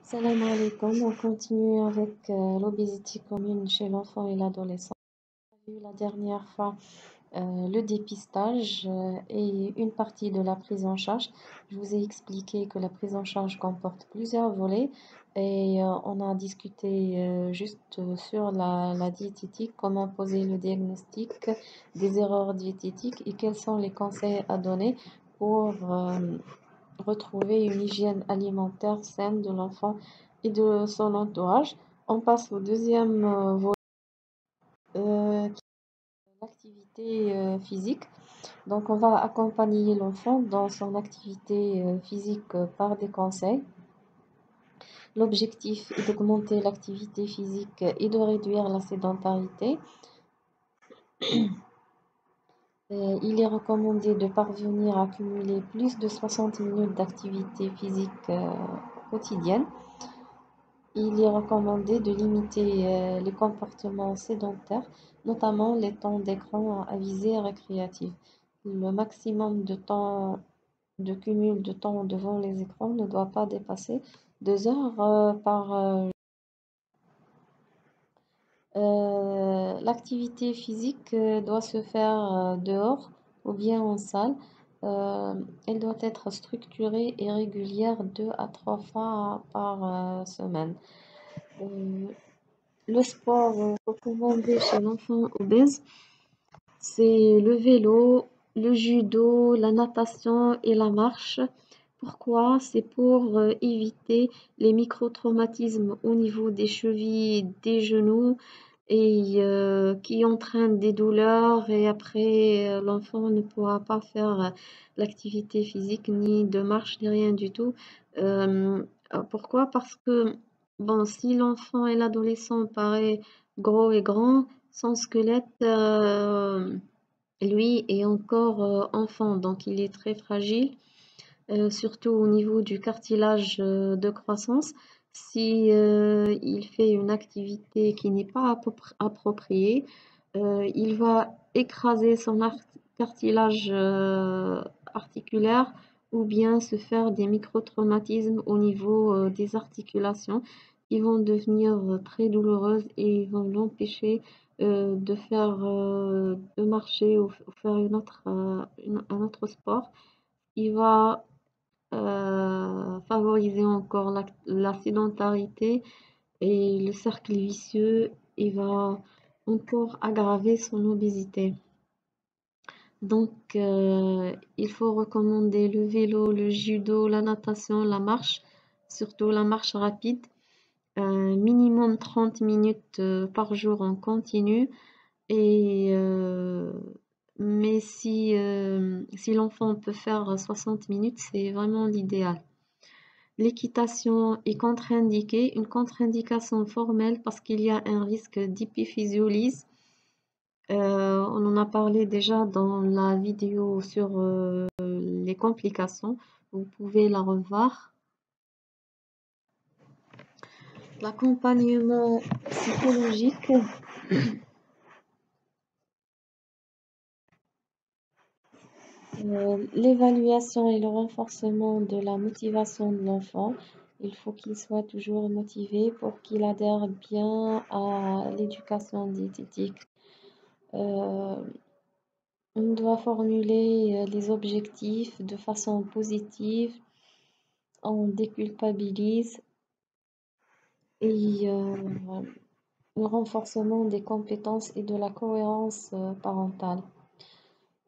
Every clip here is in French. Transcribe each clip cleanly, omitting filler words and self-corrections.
Salam alaikum, on continue avec l'obésité commune chez l'enfant et l'adolescent. On a vu la dernière fois le dépistage et une partie de la prise en charge. Je vous ai expliqué que la prise en charge comporte plusieurs volets et on a discuté juste sur la diététique, comment poser le diagnostic des erreurs diététiques et quels sont les conseils à donner pour retrouver une hygiène alimentaire saine de l'enfant et de son entourage. On passe au deuxième volet, qui est l'activité physique. Donc, on va accompagner l'enfant dans son activité physique par des conseils. L'objectif est d'augmenter l'activité physique et de réduire la sédentarité. Il est recommandé de parvenir à cumuler plus de 60 minutes d'activité physique quotidienne. Il est recommandé de limiter les comportements sédentaires, notamment les temps d'écran à visée récréative. Le maximum de temps de cumul de temps devant les écrans ne doit pas dépasser 2 heures par l'activité physique doit se faire dehors ou bien en salle. Euh, Elle doit être structurée et régulière 2 à 3 fois par semaine. Euh, le sport recommandé chez l'enfant obèse, c'est le vélo, le judo, la natation et la marche. Pourquoi? C'est pour éviter les micro-traumatismes au niveau des chevilles, des genoux et qui entraînent des douleurs et après l'enfant ne pourra pas faire l'activité physique ni de marche ni rien du tout. Euh, Pourquoi? Parce que bon, si l'enfant et l'adolescent paraît gros et grand, son squelette lui est encore enfant, donc il est très fragile, surtout au niveau du cartilage de croissance. Si il fait une activité qui n'est pas appropriée, il va écraser son cartilage articulaire ou bien se faire des micro-traumatismes au niveau des articulations qui vont devenir très douloureuses et vont l'empêcher de marcher ou faire un autre sport. Il va favoriser encore la sédentarité et le cercle vicieux. Il va encore aggraver son obésité. Donc, il faut recommander le vélo, le judo, la natation, la marche, surtout la marche rapide, minimum 30 minutes par jour en continu. Et, mais si l'enfant peut faire 60 minutes, c'est vraiment l'idéal. L'équitation est contre-indiquée, une contre-indication formelle parce qu'il y a un risque d'hypophysiolyse. On en a parlé déjà dans la vidéo sur les complications. Vous pouvez la revoir. L'accompagnement psychologique. L'évaluation et le renforcement de la motivation de l'enfant. Il faut qu'il soit toujours motivé pour qu'il adhère bien à l'éducation diététique. Euh, on doit formuler les objectifs de façon positive, on déculpabilise et le renforcement des compétences et de la cohérence parentale.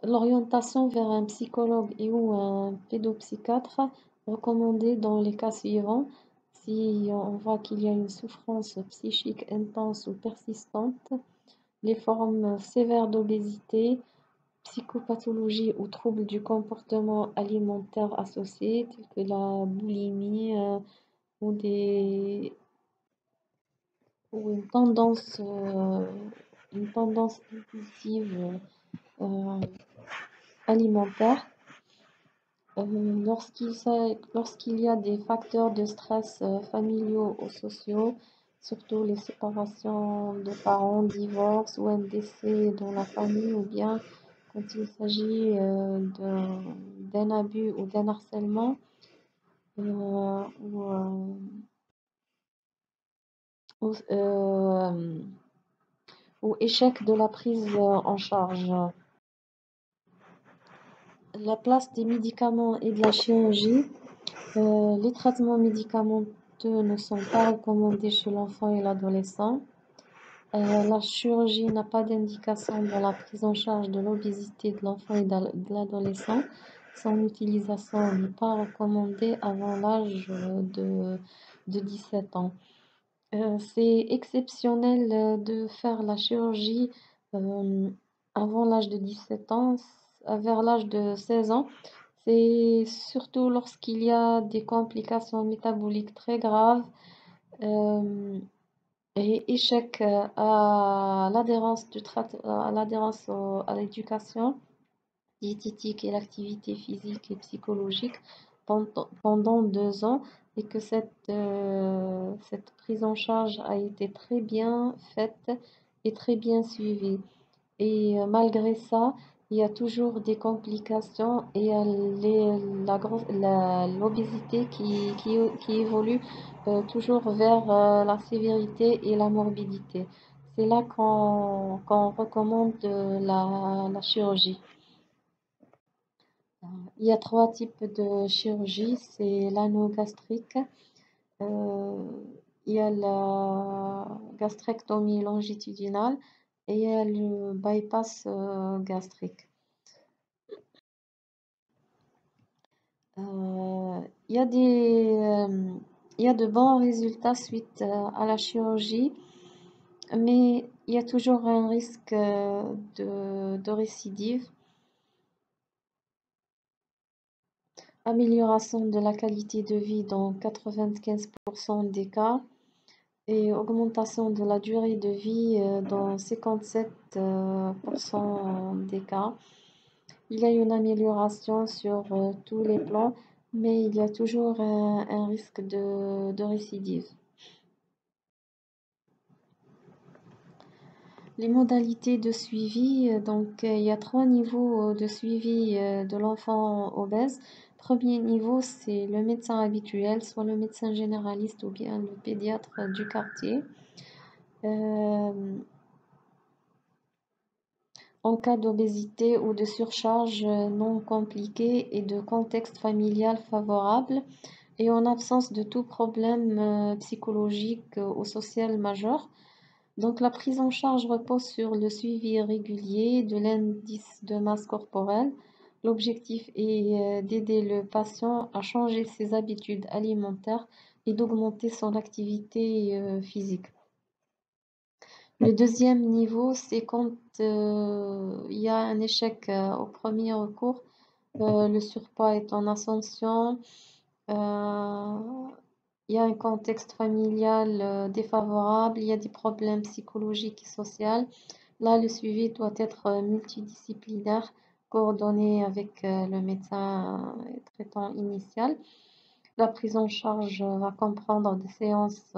L'orientation vers un psychologue et ou un pédopsychiatre recommandée dans les cas suivants. Si on voit qu'il y a une souffrance psychique intense ou persistante, les formes sévères d'obésité, psychopathologie ou troubles du comportement alimentaire associés, tels que la boulimie ou, ou une tendance impulsive euh, alimentaire. Lorsqu'il y a des facteurs de stress familiaux ou sociaux, surtout les séparations de parents, divorce ou un décès dans la famille, ou bien quand il s'agit d'un abus ou d'un harcèlement, ou ou, ou échec de la prise en charge. La place des médicaments et de la chirurgie. Les traitements médicamenteux ne sont pas recommandés chez l'enfant et l'adolescent. La chirurgie n'a pas d'indication dans la prise en charge de l'obésité de l'enfant et de l'adolescent. Son utilisation n'est pas recommandée avant l'âge de 17 ans. C'est exceptionnel de faire la chirurgie euh, avant l'âge de 17 ans, vers l'âge de 16 ans. C'est surtout lorsqu'il y a des complications métaboliques très graves euh, et échec à l'adhérence à l'éducation diététique et l'activité physique et psychologique pendant 2 ans et que cette prise en charge a été très bien faite et très bien suivie. Et malgré ça, il y a toujours des complications et il y a l'obésité qui évolue toujours vers la sévérité et la morbidité. C'est là qu'on recommande la chirurgie. Il y a 3 types de chirurgie, c'est l'anneau gastrique, euh, il y a la gastrectomie longitudinale et il y a le bypass gastrique. Il y a il y a de bons résultats suite à la chirurgie, mais il y a toujours un risque de récidive. Amélioration de la qualité de vie dans 95% des cas et augmentation de la durée de vie dans 57% des cas. Il y a une amélioration sur tous les plans, mais il y a toujours un risque de récidive. Les modalités de suivi, il y a 3 niveaux de suivi de l'enfant obèse. Premier niveau, c'est le médecin habituel, soit le médecin généraliste ou bien le pédiatre du quartier. Euh, En cas d'obésité ou de surcharge non compliquée et de contexte familial favorable, et en absence de tout problème psychologique ou social majeur. Donc la prise en charge repose sur le suivi régulier de l'indice de masse corporelle. L'objectif est d'aider le patient à changer ses habitudes alimentaires et d'augmenter son activité physique. Le deuxième niveau, c'est quand il y a un échec au premier recours, le surpoids est en ascension, euh, il y a un contexte familial défavorable, il y a des problèmes psychologiques et sociaux. Là, le suivi doit être multidisciplinaire, coordonné avec le médecin traitant initial. La prise en charge va comprendre des séances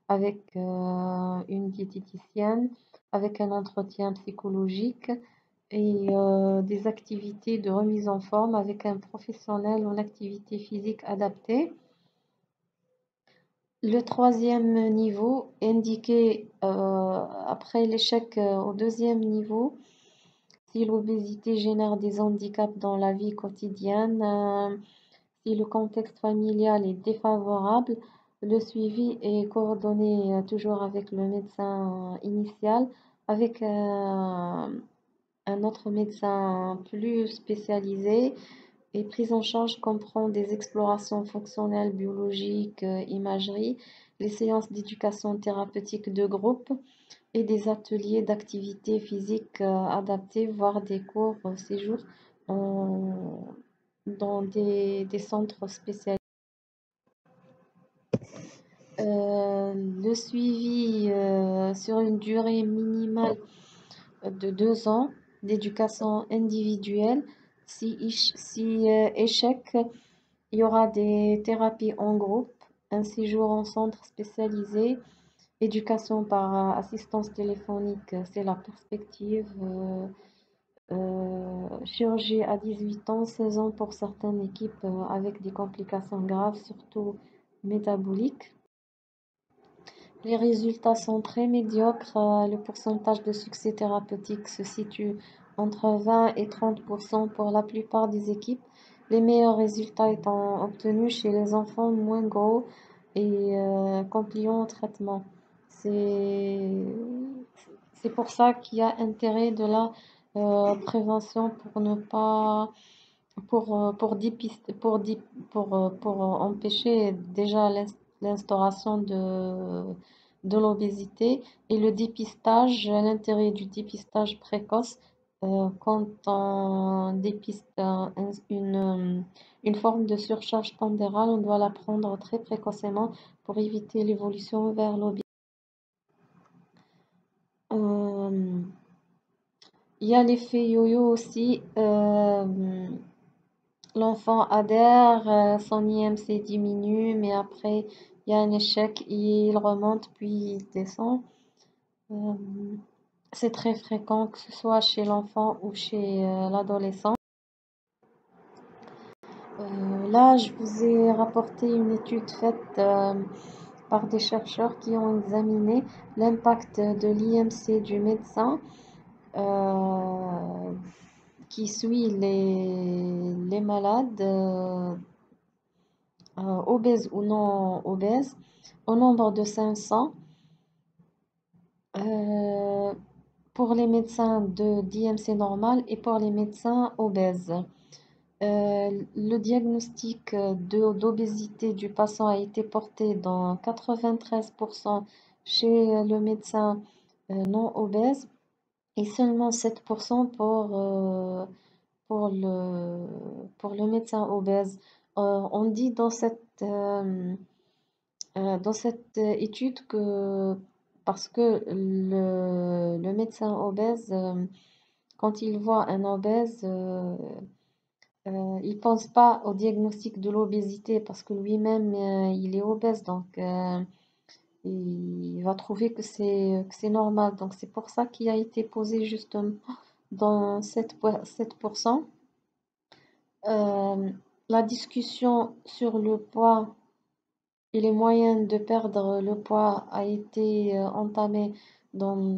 avec une diététicienne, avec un entretien psychologique et des activités de remise en forme avec un professionnel en activité physique adaptée. Le troisième niveau, indiqué après l'échec au deuxième niveau, si l'obésité génère des handicaps dans la vie quotidienne, si le contexte familial est défavorable, le suivi est coordonné toujours avec le médecin initial, avec un autre médecin plus spécialisé. Et prise en charge comprend des explorations fonctionnelles, biologiques, imagerie, les séances d'éducation thérapeutique de groupe et des ateliers d'activité physique adaptés, voire des courts séjours dans des centres spécialisés. Le suivi sur une durée minimale de 2 ans d'éducation individuelle. Si échec, il y aura des thérapies en groupe, un séjour en centre spécialisé, éducation par assistance téléphonique, c'est la perspective. Chirurgie à 18 ans, 16 ans pour certaines équipes avec des complications graves, surtout métaboliques. Les résultats sont très médiocres. Le pourcentage de succès thérapeutique se situe entre 20 et 30% pour la plupart des équipes, les meilleurs résultats étant obtenus chez les enfants moins gros et compliants au traitement. C'est c'est pour ça qu'il y a intérêt de la prévention pour ne pas pour empêcher déjà l'instauration de l'obésité et le dépistage, l'intérêt du dépistage précoce quand on dépiste une forme de surcharge pondérale, on doit la prendre très précocement pour éviter l'évolution vers l'obésité. Euh, il y a l'effet yo-yo aussi. L'enfant adhère, son IMC diminue, mais après, il y a un échec, il remonte, puis il descend. Euh, c'est très fréquent, que ce soit chez l'enfant ou chez l'adolescent. Là, je vous ai rapporté une étude faite par des chercheurs qui ont examiné l'impact de l'IMC du médecin euh, qui suit les malades obèses ou non obèses, au nombre de 500 euh, pour les médecins de d'IMC normal et pour les médecins obèses. Le diagnostic d'obésité du patient a été porté dans 93% chez le médecin non obèse et seulement 7% pour pour le médecin obèse. On dit dans cette étude que parce que le médecin obèse, quand il voit un obèse, il pense pas au diagnostic de l'obésité parce que lui-même, il est obèse, donc il va trouver que c'est normal. Donc c'est pour ça qu'il a été posé justement dans 7%. Euh, la discussion sur le poids et les moyens de perdre le poids a été entamée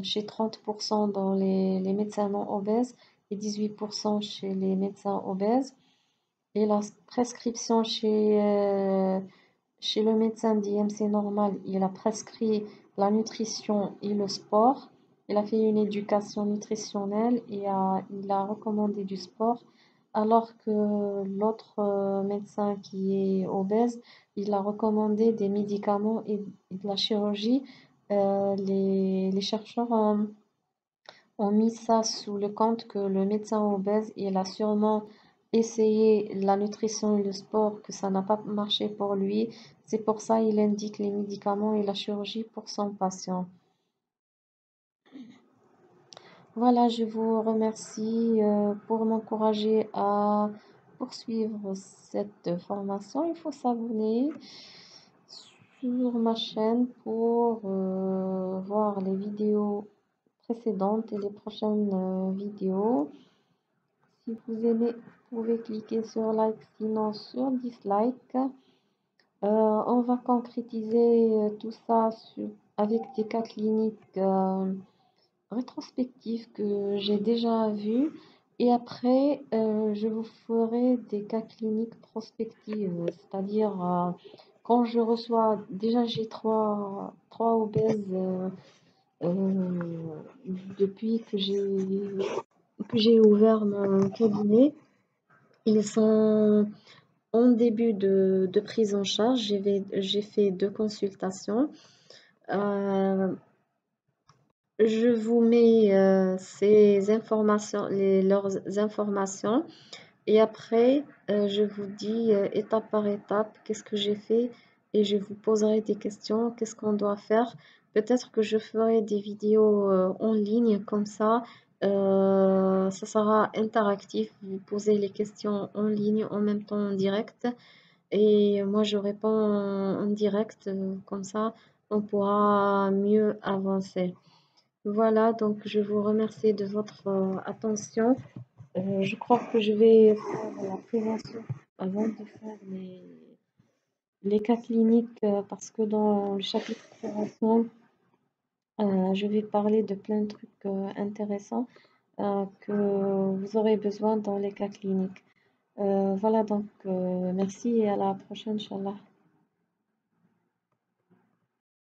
chez 30% dans les médecins non obèses et 18% chez les médecins obèses. Et la prescription chez le médecin d'IMC normal, il a prescrit la nutrition et le sport. Il a fait une éducation nutritionnelle et il a recommandé du sport, alors que l'autre médecin qui est obèse, il a recommandé des médicaments et de la chirurgie. Les chercheurs ont mis ça sous le compte que le médecin obèse, il a sûrement essayé la nutrition et le sport, que ça n'a pas marché pour lui. C'est pour ça il indique les médicaments et la chirurgie pour son patient. Voilà, je vous remercie pour m'encourager à poursuivre cette formation. Il faut s'abonner sur ma chaîne pour voir les vidéos précédentes et les prochaines vidéos. Si vous aimez, vous pouvez cliquer sur like, sinon sur dislike. On va concrétiser tout ça avec des cas cliniques rétrospectifs que j'ai déjà vus. Et après, je vous ferai des cas cliniques prospectives, c'est-à-dire quand je reçois, déjà j'ai trois obèses euh, depuis que j'ai ouvert mon cabinet. Ils sont en début de prise en charge. J'ai fait 2 consultations. Euh, je vous mets ces informations, leurs informations. Et après, je vous dis étape par étape qu'est-ce que j'ai fait et je vous poserai des questions, qu'est-ce qu'on doit faire. Peut-être que je ferai des vidéos en ligne comme ça. Ça sera interactif. Vous posez les questions en ligne en même temps en direct et moi je réponds en direct. Comme ça, on pourra mieux avancer. Voilà, donc je vous remercie de votre attention. Je crois que je vais faire la prévention avant de faire les cas cliniques, parce que dans le chapitre prévention, je vais parler de plein de trucs intéressants que vous aurez besoin dans les cas cliniques. Voilà donc, merci et à la prochaine, Inch'Allah.